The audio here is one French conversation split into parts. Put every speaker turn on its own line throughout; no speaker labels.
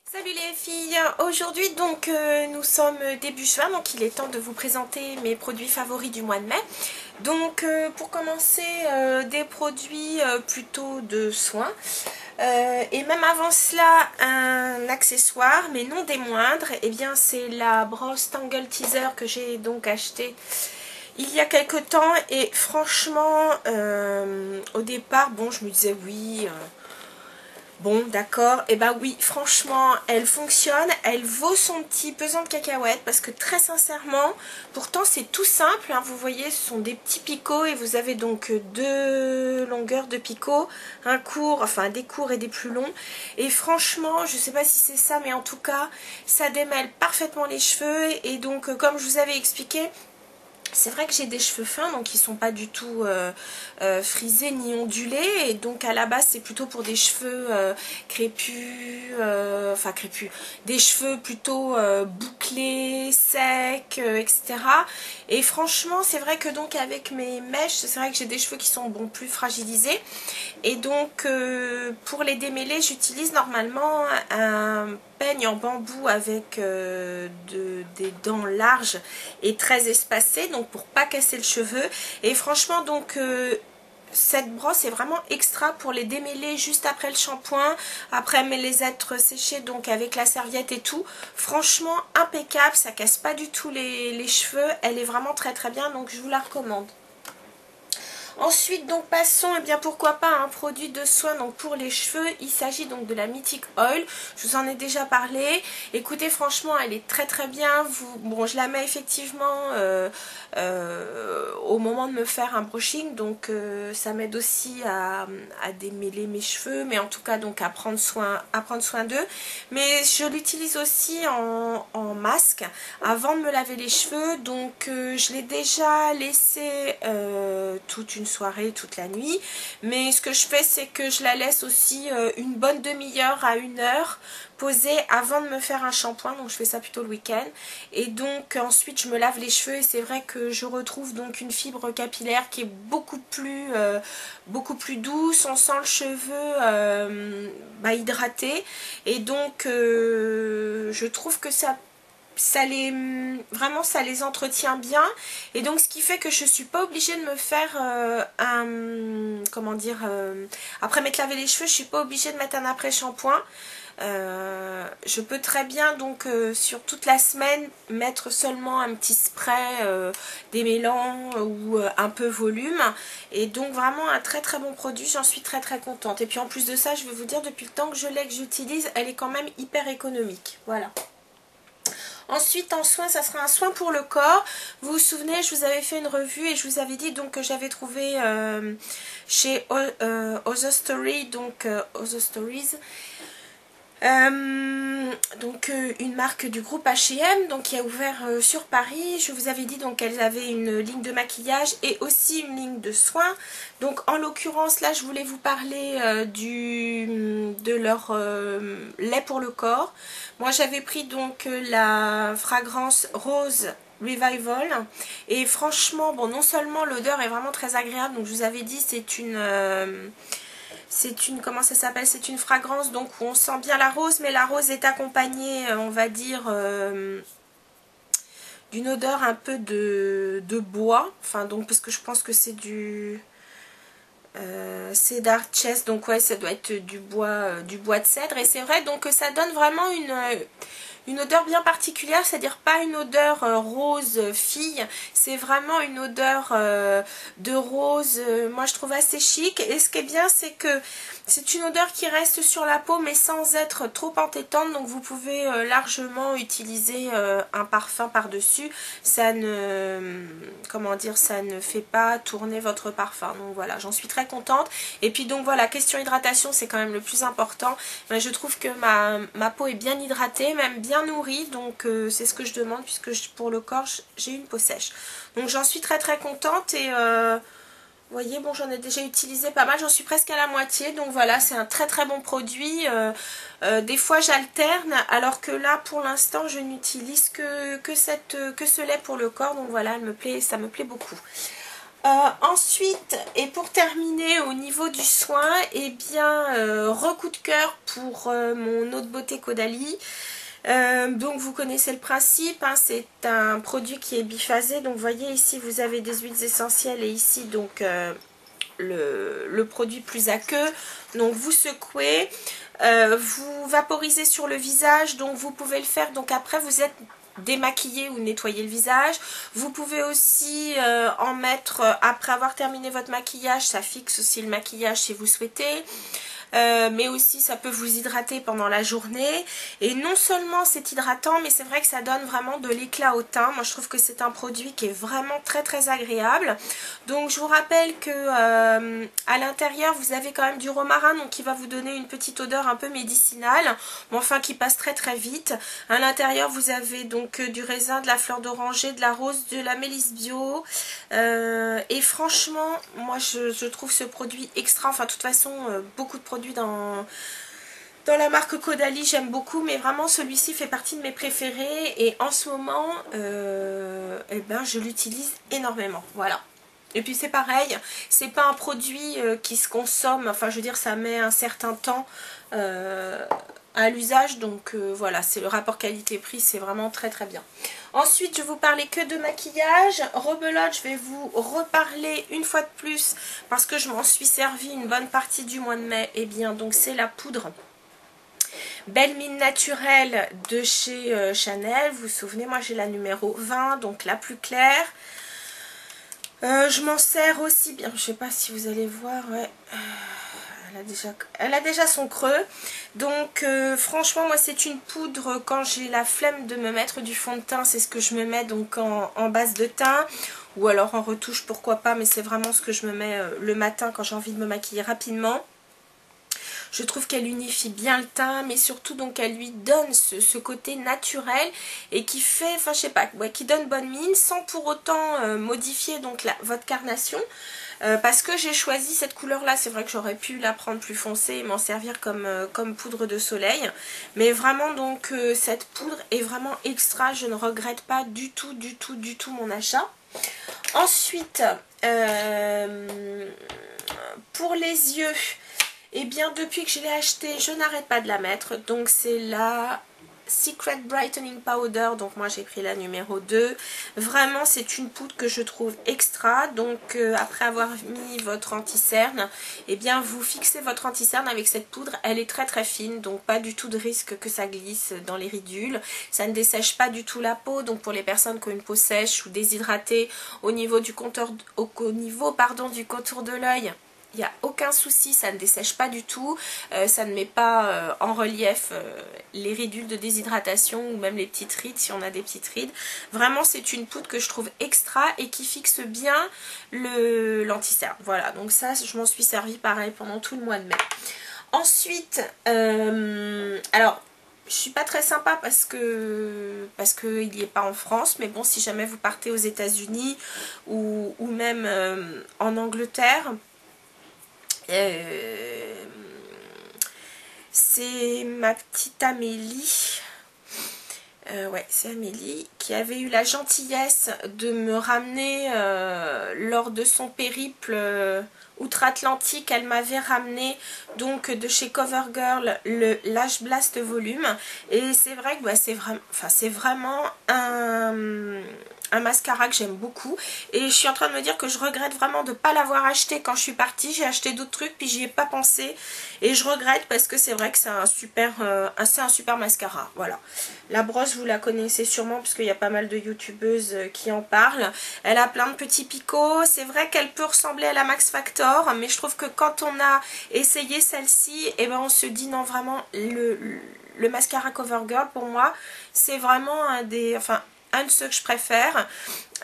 Salut les filles, aujourd'hui donc nous sommes début juin, donc il est temps de vous présenter mes produits favoris du mois de mai. Donc pour commencer, des produits plutôt de soins, et même avant cela un accessoire mais non des moindres, et bien c'est la brosse Tangle Teaser que j'ai donc acheté il y a quelques temps. Et franchement au départ bon je me disais oui, bon, d'accord, et bah oui, franchement, elle fonctionne, elle vaut son petit pesant de cacahuètes, parce que très sincèrement, pourtant c'est tout simple, hein, vous voyez, ce sont des petits picots, et vous avez donc deux longueurs de picots, un court, enfin des courts et des plus longs, et franchement, je sais pas si c'est ça, mais en tout cas, ça démêle parfaitement les cheveux, et donc, comme je vous avais expliqué, c'est vrai que j'ai des cheveux fins, donc ils sont pas du tout frisés ni ondulés, et donc à la base c'est plutôt pour des cheveux crépus, enfin crépus, des cheveux plutôt bouclés, secs, etc. Et franchement c'est vrai que donc avec mes mèches, c'est vrai que j'ai des cheveux qui sont bon plus fragilisés, et donc pour les démêler j'utilise normalement un peigne en bambou avec des dents larges et très espacées, donc pour pas casser le cheveu. Et franchement donc cette brosse est vraiment extra pour les démêler juste après le shampoing, après les être séchés donc avec la serviette et tout. Franchement impeccable, ça casse pas du tout les cheveux, elle est vraiment très très bien, donc je vous la recommande. Ensuite donc passons, et bien pourquoi pas, un produit de soin donc pour les cheveux. Il s'agit donc de la Mythic Oil, je vous en ai déjà parlé. Écoutez, franchement elle est très très bien. Bon, je la mets effectivement au moment de me faire un brushing, donc ça m'aide aussi à démêler mes cheveux, mais en tout cas donc à prendre soin d'eux. Mais je l'utilise aussi en masque avant de me laver les cheveux, donc je l'ai déjà laissé toute une soirée, toute la nuit, mais ce que je fais c'est que je la laisse aussi une bonne demi-heure à 1 heure posée avant de me faire un shampoing, donc je fais ça plutôt le week-end. Et donc ensuite je me lave les cheveux, et c'est vrai que je retrouve donc une fibre capillaire qui est beaucoup plus douce, on sent le cheveu hydraté, et donc je trouve que vraiment ça les entretient bien. Et donc ce qui fait que je suis pas obligée de me faire comment dire, après m'être lavé les cheveux, je suis pas obligée de mettre un après shampoing. Je peux très bien donc sur toute la semaine mettre seulement un petit spray démêlant ou un peu volume, et donc vraiment un très très bon produit, j'en suis très très contente. Et puis en plus de ça, je vais vous dire, depuis le temps que je l'ai, que j'utilise, elle est quand même hyper économique, voilà. Ensuite en soin, ça sera un soin pour le corps. Vous vous souvenez, je vous avais fait une revue et je vous avais dit donc que j'avais trouvé chez Other Story, donc Other Stories, donc une marque du groupe H&M, donc qui a ouvert sur Paris. Je vous avais dit donc qu'elles avaient une ligne de maquillage et aussi une ligne de soins. Donc en l'occurrence là je voulais vous parler de leur lait pour le corps. Moi j'avais pris donc la fragrance Rose Revival, et franchement bon, non seulement l'odeur est vraiment très agréable, donc je vous avais dit comment ça s'appelle, c'est une fragrance donc où on sent bien la rose, mais la rose est accompagnée on va dire d'une odeur un peu de bois, enfin donc parce que je pense que c'est du cedar chest, donc ouais ça doit être du bois de cèdre. Et c'est vrai donc que ça donne vraiment une odeur bien particulière, c'est-à-dire pas une odeur rose fille, c'est vraiment une odeur de rose, moi je trouve assez chic. Et ce qui est bien, c'est que c'est une odeur qui reste sur la peau mais sans être trop entêtante, donc vous pouvez largement utiliser un parfum par-dessus, ça ne, comment dire, ça ne fait pas tourner votre parfum, donc voilà, j'en suis très contente. Et puis donc voilà, question hydratation, c'est quand même le plus important. Mais je trouve que ma peau est bien hydratée, même bien nourrie, donc c'est ce que je demande, puisque pour le corps j'ai une peau sèche, donc j'en suis très très contente. Et vous voyez, bon, j'en ai déjà utilisé pas mal, j'en suis presque à la moitié, donc voilà, c'est un très très bon produit. Des fois j'alterne, alors que là pour l'instant je n'utilise que ce lait pour le corps, donc voilà, elle me plaît, ça me plaît beaucoup. Ensuite, et pour terminer au niveau du soin, eh bien, recoup de cœur pour mon eau de beauté Caudalie. Donc vous connaissez le principe, hein, c'est un produit qui est biphasé. Donc vous voyez ici vous avez des huiles essentielles et ici donc le produit plus aqueux. Donc vous secouez, vous vaporisez sur le visage, donc vous pouvez le faire. Donc après vous êtes démaquiller ou nettoyer le visage. Vous pouvez aussi en mettre après avoir terminé votre maquillage, ça fixe aussi le maquillage si vous souhaitez. Mais aussi ça peut vous hydrater pendant la journée, et non seulement c'est hydratant, mais c'est vrai que ça donne vraiment de l'éclat au teint. Moi je trouve que c'est un produit qui est vraiment très très agréable. Donc je vous rappelle que à l'intérieur vous avez quand même du romarin, donc qui va vous donner une petite odeur un peu médicinale, mais enfin qui passe très très vite. À l'intérieur vous avez donc du raisin, de la fleur d'oranger, de la rose, de la mélisse bio, et franchement moi je trouve ce produit extra. Enfin de toute façon beaucoup de produits dans la marque Caudalie j'aime beaucoup, mais vraiment celui-ci fait partie de mes préférés, et en ce moment eh ben, je l'utilise énormément, voilà. Et puis c'est pareil, c'est pas un produit qui se consomme, enfin je veux dire ça met un certain temps à l'usage, donc voilà, c'est le rapport qualité-prix, c'est vraiment très très bien. Ensuite je vais vous parler que de maquillage. Rebelote, je vais vous reparler une fois de plus parce que je m'en suis servi une bonne partie du mois de mai. Et bien donc c'est la poudre Belle Mine Naturelle de chez Chanel. Vous vous souvenez, moi j'ai la numéro 20, donc la plus claire. Je m'en sers aussi bien, je sais pas si vous allez voir, ouais. Elle a déjà son creux. Donc franchement moi c'est une poudre, quand j'ai la flemme de me mettre du fond de teint, c'est ce que je me mets donc en base de teint, ou alors en retouche pourquoi pas, mais c'est vraiment ce que je me mets le matin quand j'ai envie de me maquiller rapidement. Je trouve qu'elle unifie bien le teint, mais surtout donc elle lui donne ce côté naturel, et qui fait, enfin je sais pas, ouais, qui donne bonne mine sans pour autant modifier donc votre carnation. Parce que j'ai choisi cette couleur là, c'est vrai que j'aurais pu la prendre plus foncée et m'en servir comme poudre de soleil, mais vraiment donc cette poudre est vraiment extra, je ne regrette pas du tout mon achat. Ensuite pour les yeux, et bien depuis que je l'ai acheté je n'arrête pas de la mettre, donc c'est la Secret Brightening Powder, donc moi j'ai pris la numéro 2. Vraiment c'est une poudre que je trouve extra. Donc après avoir mis votre anti-cerne, et bien vous fixez votre anti-cerne avec cette poudre. Elle est très très fine, donc pas du tout de risque que ça glisse dans les ridules. Ça ne dessèche pas du tout la peau, donc pour les personnes qui ont une peau sèche ou déshydratée, au niveau du contour, du contour de l'œil, il n'y a aucun souci, ça ne dessèche pas du tout, ça ne met pas en relief les ridules de déshydratation ou même les petites rides si on a des petites rides. Vraiment c'est une poudre que je trouve extra et qui fixe bien l'anti-cerne. Voilà, donc ça je m'en suis servi pareil pendant tout le mois de mai. Ensuite, alors je suis pas très sympa parce que il n'y est pas en France, mais bon si jamais vous partez aux États-Unis ou même en Angleterre, c'est ma petite Amélie, ouais c'est Amélie, qui avait eu la gentillesse de me ramener lors de son périple outre-Atlantique. Elle m'avait ramené donc de chez CoverGirl le Lash Blast Volume, et c'est vrai que bah, c'est vraiment un mascara que j'aime beaucoup, et je suis en train de me dire que je regrette vraiment de ne pas l'avoir acheté quand je suis partie. J'ai acheté d'autres trucs puis j'y ai pas pensé, et je regrette parce que c'est vrai que c'est un super mascara. Voilà, la brosse vous la connaissez sûrement parce qu'il y a pas mal de youtubeuses qui en parlent. Elle a plein de petits picots, c'est vrai qu'elle peut ressembler à la Max Factor, mais je trouve que quand on a essayé celle-ci, et ben on se dit non, vraiment le mascara CoverGirl pour moi c'est vraiment un de ceux que je préfère.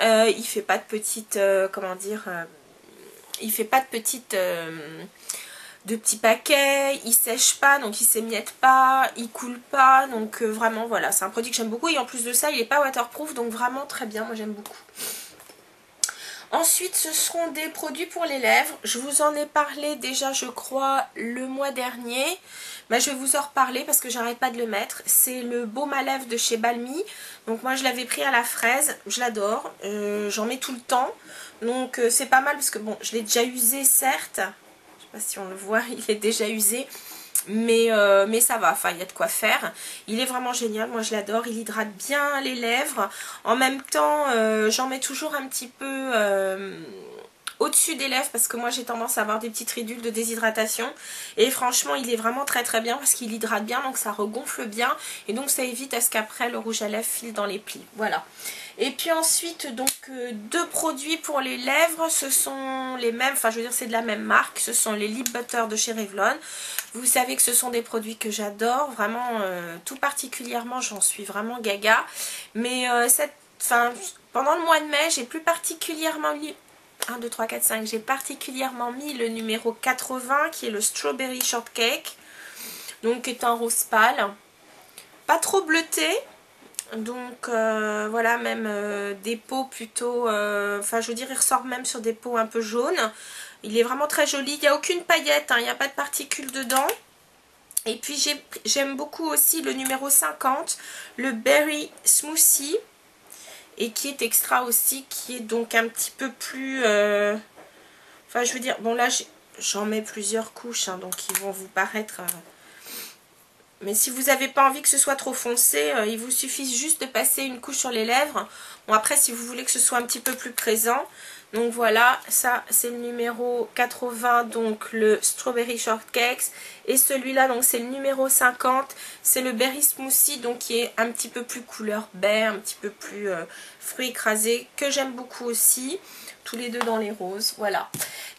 Il fait pas de petites comment dire, il fait pas de petites de petits paquets, il sèche pas, donc il s'émiette pas, il coule pas, donc vraiment voilà, c'est un produit que j'aime beaucoup, et en plus de ça il est pas waterproof, donc vraiment très bien, moi j'aime beaucoup. Ensuite ce seront des produits pour les lèvres. Je vous en ai parlé déjà je crois le mois dernier, mais je vais vous en reparler parce que j'arrête pas de le mettre. C'est le baume à lèvres de chez Balmy. Donc moi je l'avais pris à la fraise, je l'adore, j'en mets tout le temps. Donc c'est pas mal parce que bon, je l'ai déjà usé certes. Je sais pas si on le voit, il est déjà usé. Mais ça va, enfin il y a de quoi faire. Il est vraiment génial, moi je l'adore. Il hydrate bien les lèvres. En même temps, j'en mets toujours un petit peu au-dessus des lèvres parce que moi j'ai tendance à avoir des petites ridules de déshydratation. Et franchement il est vraiment très très bien parce qu'il hydrate bien, donc ça regonfle bien. Et donc ça évite à ce qu'après le rouge à lèvres file dans les plis. Voilà. Et puis ensuite, donc deux produits pour les lèvres, ce sont les mêmes, enfin je veux dire c'est de la même marque, ce sont les Lip Butter de chez Revlon. Vous savez que ce sont des produits que j'adore, vraiment tout particulièrement, j'en suis vraiment gaga. Mais pendant le mois de mai, j'ai plus particulièrement mis 1, 2, 3, 4, 5, j'ai particulièrement mis le numéro 80 qui est le Strawberry Shortcake, donc qui est un rose pâle, pas trop bleuté. Donc voilà, même des peaux plutôt, enfin je veux dire il ressort même sur des peaux un peu jaunes. Il est vraiment très joli, il n'y a aucune paillette, hein, il n'y a pas de particules dedans. Et puis j'aime beaucoup aussi le numéro 50, le Berry Smoothie. Et qui est extra aussi, qui est donc un petit peu plus... Enfin je veux dire, bon là j'en mets plusieurs couches, hein, donc ils vont vous paraître... Mais si vous n'avez pas envie que ce soit trop foncé, il vous suffit juste de passer une couche sur les lèvres. Bon après si vous voulez que ce soit un petit peu plus présent. Donc voilà, ça c'est le numéro 80, donc le Strawberry Shortcakes. Et celui-là, donc c'est le numéro 50, c'est le Berry Smoothie, donc qui est un petit peu plus couleur baie, un petit peu plus fruits écrasés, que j'aime beaucoup aussi. Tous les deux dans les roses, voilà.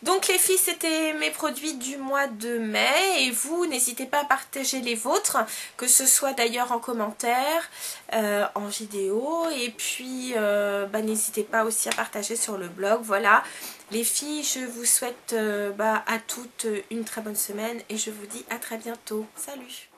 Donc les filles, c'était mes produits du mois de mai. Et vous, n'hésitez pas à partager les vôtres, que ce soit d'ailleurs en commentaire, en vidéo. Et puis, n'hésitez pas aussi à partager sur le blog. Voilà, les filles, je vous souhaite à toutes une très bonne semaine. Et je vous dis à très bientôt. Salut!